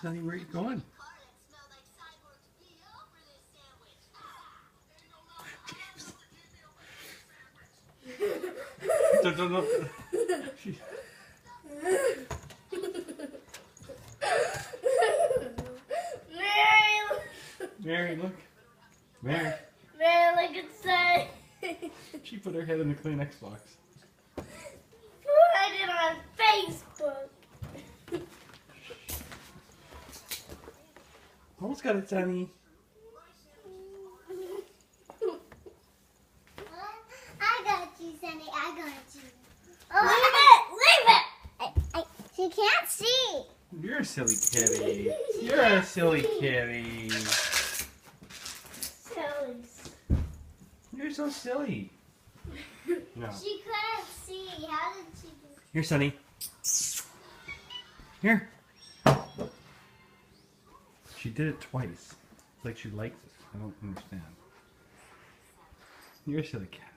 Sonny, where are you going? Don't. Mary, look. Mary. Mary, look inside. She put her head in the Kleenex box. Put it on Facebook. Almost got it, Sonny. I got you, Sonny. I got you. Oh, leave it! She can't see. You're a silly kitty. You're a silly kitty. Silly. You're so silly. No. She couldn't see. How did she do? Here, Sonny. Here. She did it twice. It's like she likes it. I don't understand. You're a silly cat.